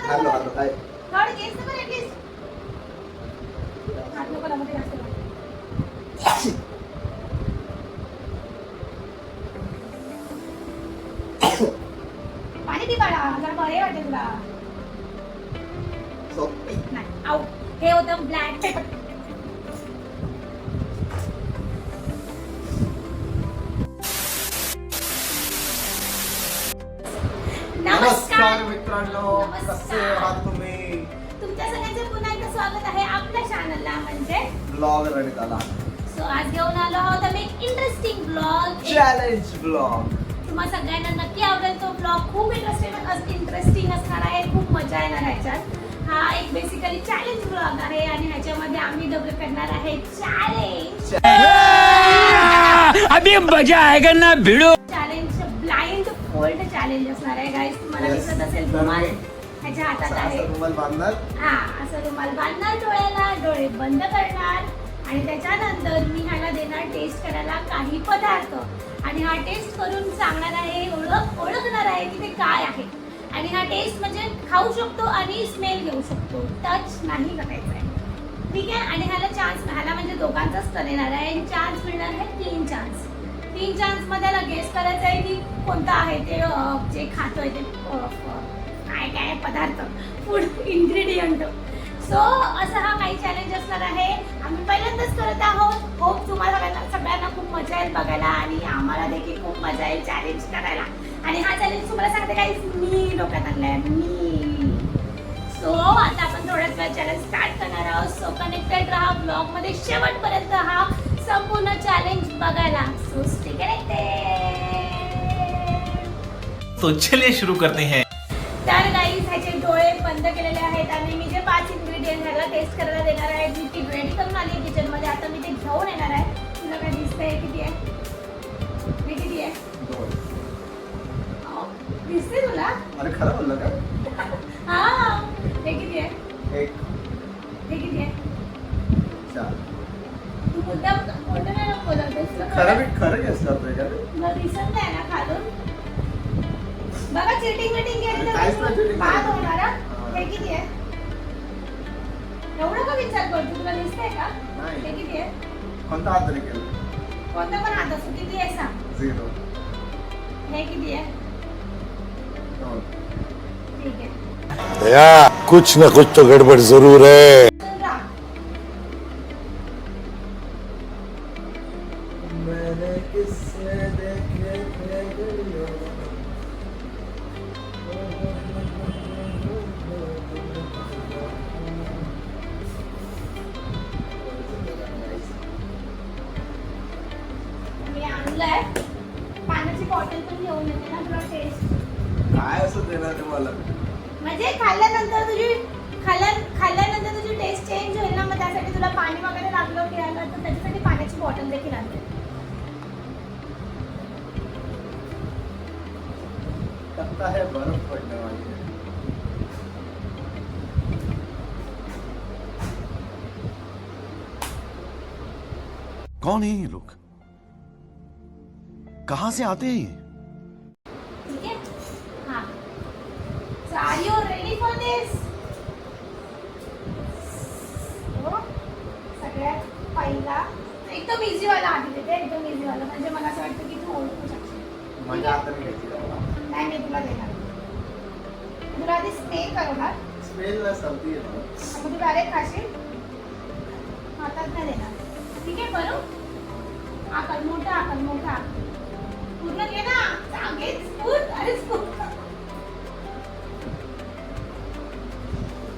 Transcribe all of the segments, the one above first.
Hello hello काय थोडं केस तर बरं ऍटलीस्ट. हात नको लावू, मध्ये जास्त लावू. पाणी ती बाळा, जरा बरे वाटेल तुला. सोपी नाही आऊ, हे होतं ब्लॅक पेपर. नमस्कार मित्रांनो, नमस्कार. कसे आहात तुम्ही? तुमच्या सगळ्यांचं पुन्हा एकदा स्वागत आहे आपल्या चॅनलला म्हणजे ब्लॉग रणिताला सो आज घेऊन आलो आहोत आम्ही एक इंटरेस्टिंग ब्लॉग. Challenge blog. तुम्हा सगळ्यांना नक्की आवडेल तो ब्लॉग. खूप इंटरेस्टिंग असणार आहे, खूप मजा येणार आहे ह्याच्यात. हा एक बेसिकली चॅलेंज ब्लॉग आहे आणि ह्याच्यामध्ये आम्ही दोघे करणार आहे चॅलेंज. अभी मजा आएगा ना भिड़ो. चॅलेंज ब्लाइंड फोल्ड चॅलेंज असणार आहे गाइस. तुम्हाला दिसत असेल रुमाल ह्याच्या हातात आहे. रुमाल बांधणार. हा, असं रुमाल बांधणार डोळ्याला, डोळे बंद करणार आणि त्याच्यानंतर मी ह्याला देणार टेस्ट करायला काही पदार्थ आणि हा टेस्ट करून सांगणार आहे, ओळखणार आहे की ते काय आहे. आणि हा टेस्ट म्हणजे खाऊ शकतो आणि स्मेल घेऊ शकतो, टच नाही करायचा आहे. ठीक आहे. आणि ह्याला म्हणजे दोघांचाच टर्न येणार आहे. चान्स मिळणार आहे 3 चान्स. 3 चान्स मध्ये ह्याला गेस करायचं आहे की कोणता आहे ते जे खातोय ते काय पदार्थ, फूड इन्ग्रेडियंट. सो असं हा काही चॅलेंज असणार आहे. आम्ही पहिल्यांदाच करत आहोत. होप तुम्हाला सगळ्यांना खूप मजा येईल बघायला आणि आम्हाला देखील खूप मजा येईल चॅलेंज करायला. आणि हा चॅलेंज तुम्हाला सांगते काही मी डोक्यात आणलाय मी. सो आता आपण थोड्याच वेळ चॅलेंज स्टार्ट करणार आहोत. सो कनेक्टेड राहा ब्लॉग मध्ये शेवटपर्यंत हा संपूर्ण चॅलेंज बघायला. So stay connected. तो चलिए शुरू करते हैं. तर गाईज ह्याचे डोळे बंद केलेले आहेत आणि मी जे 5 इन्ग्रेडियंट ह्याला टेस्ट करायला देणार आहे मी ती रेडी करून आली किचन मध्ये. आता मी ते घेऊन येणार आहे. तुला काय दिसतंय किती आहे? हे किती आहे? 2. दिसते तुला? अरे खरं बोललं का? हा. हे किती आहे? 1 हे किती आहे? 4. तू मुद्दाम खोटं नाही बोलतोस. तुला खरं गेस करतोय का रे? तुला दिसत नाही ना खालून? बघा चिटिंग केली काहीच नाही cheating बाद केलं. होणार हा. हा. हे किती आहे? एवढं का विचार करतो? तुला दिसतंय का? नाही. हे किती आहे? कोणता हात तरी केलं? कोणता पण हात असो, किती आहे सांग. 0. हे किती आहे? 2. ठीक आहे. दया कुछ न कुछ तो गड़बड़ जरूर है. चल राह. मैंने किससे देखे थे गलियों में. मी आणलंय. पाण्याची बॉटल पण घेऊन येते ना तुला टेस्ट. काय असं देणार तुम्हाला? म्हणजे खाल्ल्यानंतर तुझी टेस्ट चेंज होईल ना, मग त्यासाठी तुला पाणी वगैरे लागलं प्यायला तर त्याच्यासाठी पाण्याची बॉटल देखील आणते. लगता है बर्फ पड़ने वाली है. कौन है ये लोग? कहां से आते हैं ये? ठीक आहे. हा. So are you ready for this? हो. सगळ्यात पहिला एकदम इझी वाला आधी देते. एकदम इझी वाला म्हणजे मला असं वाटतं की तू ओळखू शकशील. माझ्या हाताने घ्यायची का मला? नाही मी तुला देणार. तुला आधी स्प्रे करवणार. स्मेल ना सर्दी आहे मला. मग तू डायरेक्ट खाशील. हातात नाही देणार. ठीक आहे बरं. आकार मोठा आकार मोठा पूर्ण घे ना. जागेच स्पून. अरे स्पून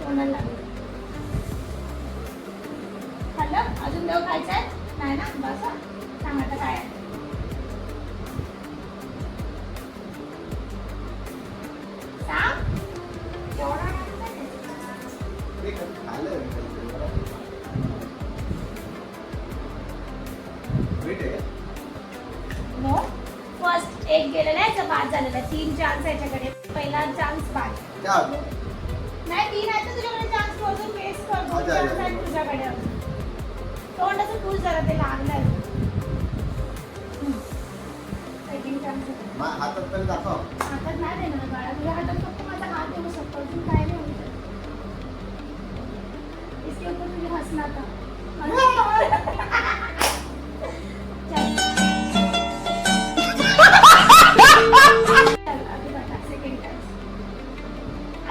तोंडाला लागेल. खाल्लं? अजून देव खायचंय? नाही ना? बस हा. सांग आता काय आहे? सांग. केवढा आहे? ते खाल्लं मीठ आहे. नो. फर्स्ट एक गेलेला आहे, बाद झालेला आहे. 3 चान्स आहे याच्याकडे. पहिला चान्स बाद. क्या नाही 3 आहे तर तुझ्याकडे चान्स तू अजून टेस्ट कर. 2 अच्छा, चान्स अच्छा. आहेत तुझ्याकडे अजून. तोंडाचं तूच जरा ते लागलंय. Second chance. हातात तरी दाखव. हातात नाही देणार बाळा. तुझ्या हातात फक्त माझा हात देऊ शकतो. अजून काय नाही होऊ शकत.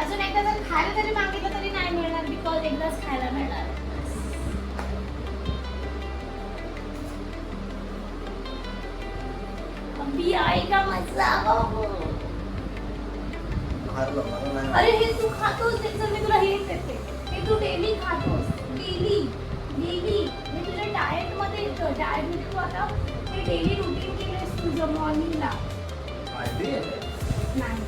अजून एकदा जर खायला तरी मागितलं तरी नाही मिळणार बिकॉज एकदाच खायला मिळणार. अभी आएगा मजा. हारलो मला नाही. अरे हे तू खातोस त्याचं मी तुला हिंट देते. हे तू डेली खातोस. डेली हे तुझ्या डाएट मध्ये येतं. डाएट मध्ये तू आता हे डेली रुटीन केलंस तुझं मॉर्निंगला. माहिती आहे? नाही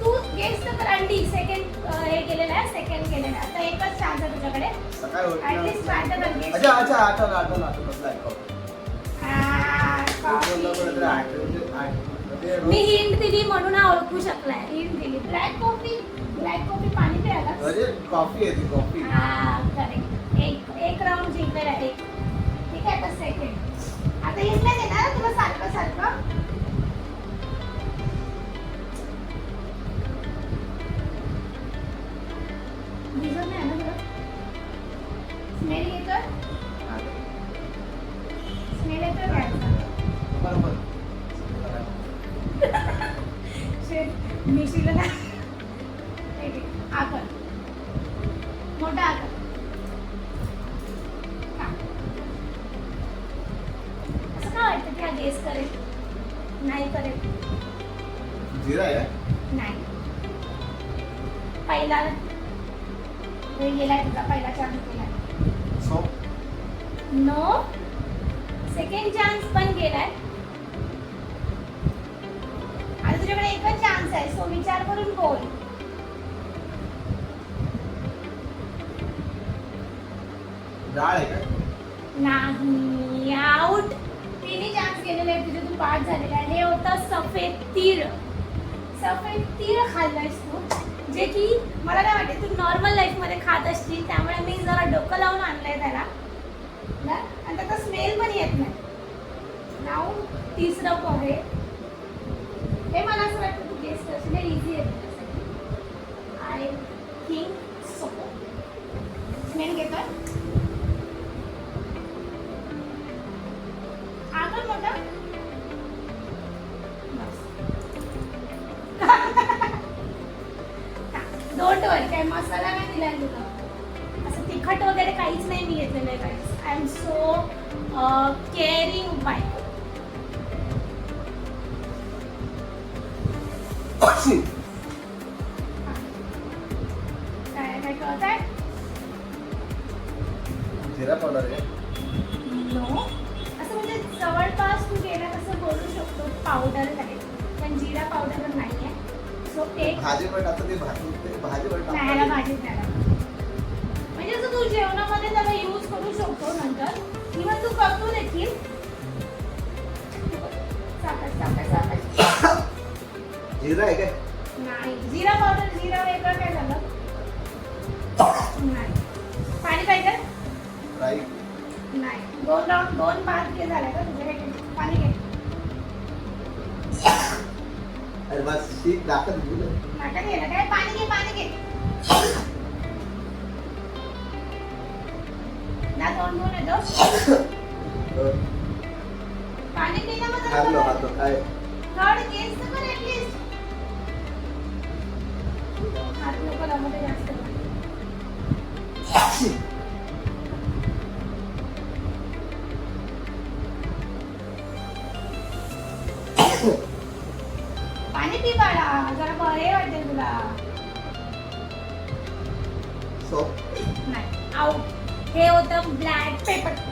तू गेस तर अंडी सेकंड हे केलेलं आहे. सेकंड केलेलं आहे. आता एकच चान्स आहे तुझ्याकडे. सकाळी ऍटलीस्ट उठल्यावर- ट्राय तर गेस. अच्छा आठवलं ऐकव. मी हिंट दिली म्हणून हा ओळखू शकलाय. हिंट दिली. ब्लॅक कॉफी पाणी प्यायला. अरे कॉफी आहे ती कॉफी. हा करेक्ट. एक राऊंड जिंकलेला आहे. ठीक आहे आता सेकंड. आता हिंट नाही देणार तुला सारखं दिसत नाही ना तुला. स्मेल येतोय काय? बरोबर. मिशीला ना आकर मोठा आकर. असं काय वाटतं की हा गेस करेल? नाही करेल. जिरा आहे. नाही. पहिला वेळ गेलाय तुझा. पहिला चान्स गेलाय. So no. सेकंड चान्स पण गेलाय. आता तुझ्याकडे एकच चान्स आहे. सो विचार करून बोल. डाळ आहे का? नाही. आउट. तिन्ही चान्स गेलेले आहेत तुझे. तू पास झालेला आहे. हे होतं सफेद तीळ. सफेद तीळ खाल्लायस तू जे की मला काय वाटते तू नॉर्मल लाईफ मध्ये खात असतील. त्यामुळे मी जरा डोकं लावून आणलंय त्याला ना. आणि त्याचा स्मेल पण येत नाही. नाव तिसरं पोहे. हे मला असं वाटतं तू गेस करशील. हे इझी आहे तुझ्यासाठी. I think so. स्मेल घेतोय. आगर मोठा. डोंट वरी. काय मसाला नाही दिलाय तुला. असं तिखट वगैरे काहीच नाही मी घेतलेलं आहे guys. I am so caring bye. काय कळत आहे? जिरा पावडर आहे. नो. असं म्हणजे जवळपास तू गेला तसं बोलू शकतो. पावडर आहे पण जिरा पावडर नाही आहे. सो एक भाजी पण आता ते भाजी पण न्यायला भाजीत न्यायला. म्हणजे असं तू जेवणामध्ये त्याला यूज करू शकतो नंतर किंवा तू करतो देखील. साखर. जिरा आहे काय? नाही. जिरा पावडर जिरा वेगळं काय झालं? नाही. पाणी पाहिजे? राई. नाही. 2 राऊंड 2 पाच घे झाले का तुझे? पाणी घे. अरे बस शीत दाखल दिलं. नाटक गेलं काय? पाणी घे. ना तोंड धुवून येतो. पाणी पी ना मग. हारलो काय? थर्ड केस तर कर ऍटलीस्ट. हात नको लावू दे जास्त. पाणी पी बाळा. जरा बरे वाटेल तुला. सो नाही. आउट. हे होतं ब्लॅक पेपर.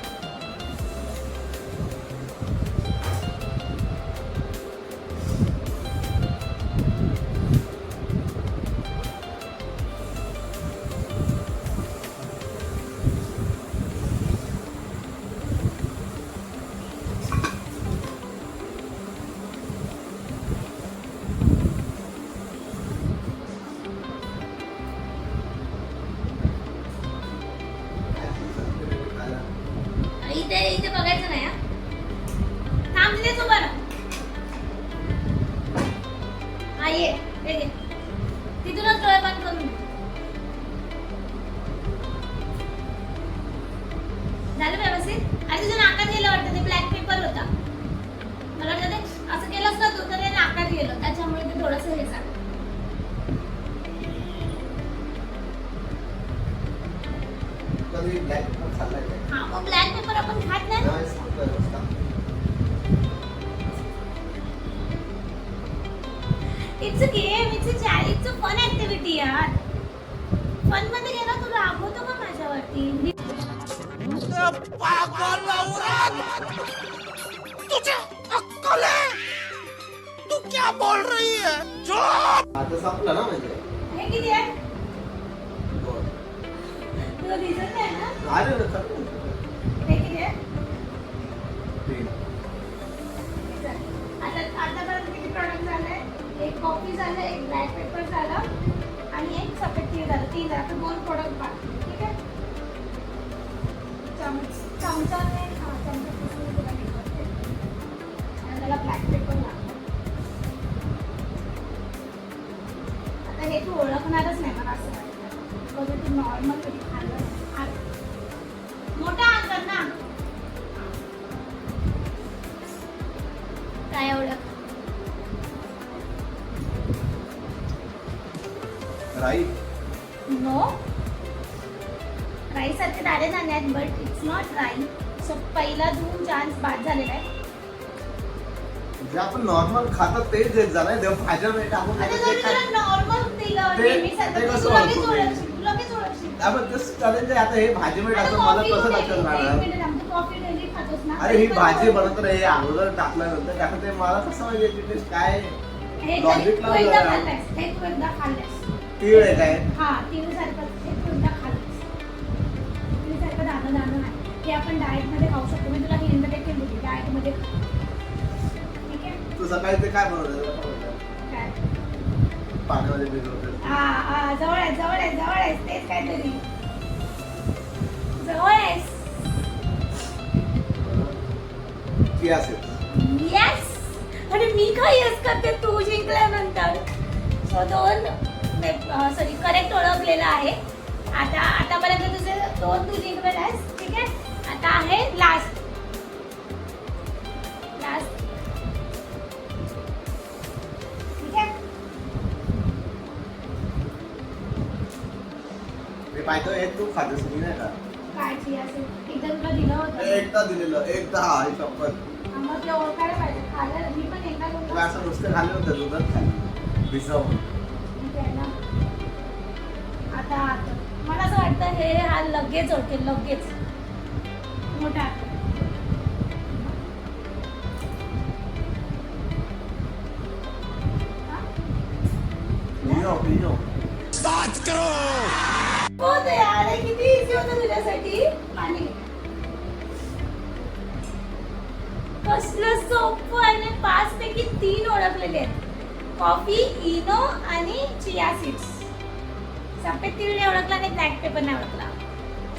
कधी ब्लॅक पेपर खाल्लाय का? हा मग ब्लॅक पेपर आपण खात नाही. नाही, सांगतोय नुसता. It's a game, it's a challenge, it's a fun activity यार. फन मध्ये गेला तू रागवतो का माझ्यावरती? आता संपलं ना म्हणजे. हे किती आहे? बरं. तुला दिसत नाही ना? अरे रे, खरं. हे किती आहे? तीन. आतापर्यंत किती प्रॉडक्ट झाले? एक कॉफी झालं, एक ब्लॅक पेपर झालं आणि एक सफेद तीळ झालं. 3 झालं. आता 2 प्रोडक्ट बाकी. ठीक आहे. चमचाने चमचा तुला हे करते आणि त्याला ब्लॅक पेपर लागतो. आता हे तू ओळखणारच नाही मला असं वाटतं. बघ तू नॉर्मल कधी खाल्लं नाही. मोठा आकार ना काय ओळख? राईट. नो राईस सारखे दाणे दाणे आहेत but it's not rice. So पहिला 2 चान्स बाद झालेला आहे. जे आपण नॉर्मल खातात तेच देत जा ना. देव भाज्या नाही टाकून आता देतात, जर ते मी काय? तुला नॉर्मल दिलं ते- नेहमीसारखं ते तर कसं तू लगेच ओळखू मी? ओळखशील. तू लगेच ओळखशील. आपण तेच चॅलेंज आहे. आता हे भाजी मध्ये आता टाकून मला कॉफी कसं तू लक्षात एक राहणार? मिनिट थांब. तू कॉफी डेली खातोस ना? अरे ही तरी पण भाजी तू- बनवताना हे अगोदर टाकल्यानंतर टाकत ते मला कसं माहिती याची टेस्ट काय हे लॉजिक तू एकदा लावलं. खाल्लायस. हे तू एकदा खाल्लायस. तीळ आहे काय? हा तीळसारखं हे तू एकदा खाल्लायस. तीळसारखं दाणं दाणं आहे. हे आपण डाएट मध्ये खाऊ शकतो. मी तुला हिंट देखील दिली डाएट मध्ये खा. ठीक आहे? तू सकाळी ते काय बनवलं? काय? पाण्यामध्ये भिजवते. जवळ आहे जवळ आहे जवळ आहेस. तेच काहीतरी जवळ आहेस. Chia seeds. येस. आणि मी काय येस करते तू जिंकल्यानंतर. सो 2 सॉरी करेक्ट ओळखलेलं आहे. आतापर्यंत तुझे 2 तू जिंकलेला आहेस. ठीक आहे. आता आहे लास्ट. ठीक आहे. मी पाहतो हे तू खातेस मी नाही का? काळजी असेल एकदा तुला दिलं होतं. एकदा दिलेलं एकदा हा शपथ. मग तुला ओळखायला पाहिजे. खाल्लं मी पण एकदा तुला बोललो. असं नुसतं खाल्लं होतं दुधात खाल्लं भिजवून. ठीक आहे ना. आता मला असं वाटतं हे हा लगेच ओळखेल. लगेच मोठा पिनो. हो ते यार हे किती इझी होतं तुझ्यासाठी. पाणी कसलं सोपं आणि 5 पैकी 3 ओळखलेले आहेत. कॉफी, इनो आणि चिया सीड्स. सफेद तीळ नाही ओळखला आणि ब्लॅक पेपर नाही ओळखला.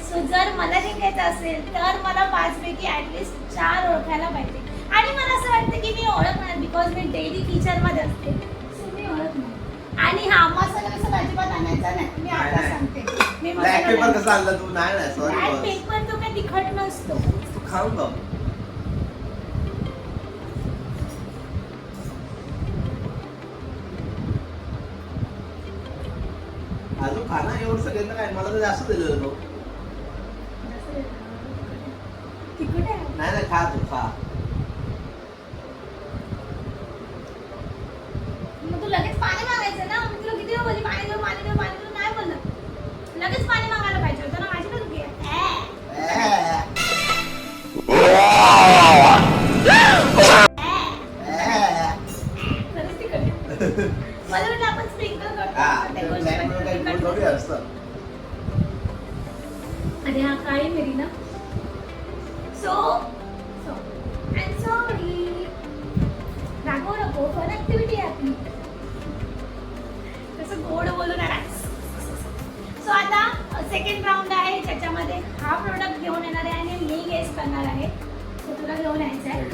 सो जर मला जिंकायचं असेल तर मला 5 पैकी ऍटलीस्ट 4 ओळखायला पाहिजे. आणि मला असं वाटतं की मी ओळखणार बिकॉज मी डेली किचन मध्ये असते. सो मी ओळखणार. आणि हा मसाला बिसाला अजिबात आणायचा नाही. मी आता सांगते. मी ब्लॅक पेपर कसं आणलं तू? नाही ब्लॅक सॉरी. पेपर तो काही तिखट नसतो. तू खाऊन बघ. अजून खाना एवढं सगळं काय मला तर जास्त दिलेलं तो. तिखट आहे. नाही नाही खा तू खा. मग तू लगेच पाणी मागायचं ना. मी तुला किती वेळ बोलली पाणी देऊ पाणी देऊ पाणी देऊ नाही बोललं. लगेच पाणी मागायला पाहिजे होतं ना. माझी चुकी खरंच तिखट. मला वाटलं आपण स्प्रिंकल करतो त्या गोष्टी थोडी असतं. आणि हा काळी मिरी ना. So I am sorry. रागव नको. फन ऍक्टिव्हिटी आहे आपली. कसं गोड बोलून आहे. सो आता सेकंड राऊंड आहे ज्याच्यामध्ये हा प्रोडक्ट घेऊन येणार आहे आणि मी गेस करणार आहे. सो तुला घेऊन यायचं आहे.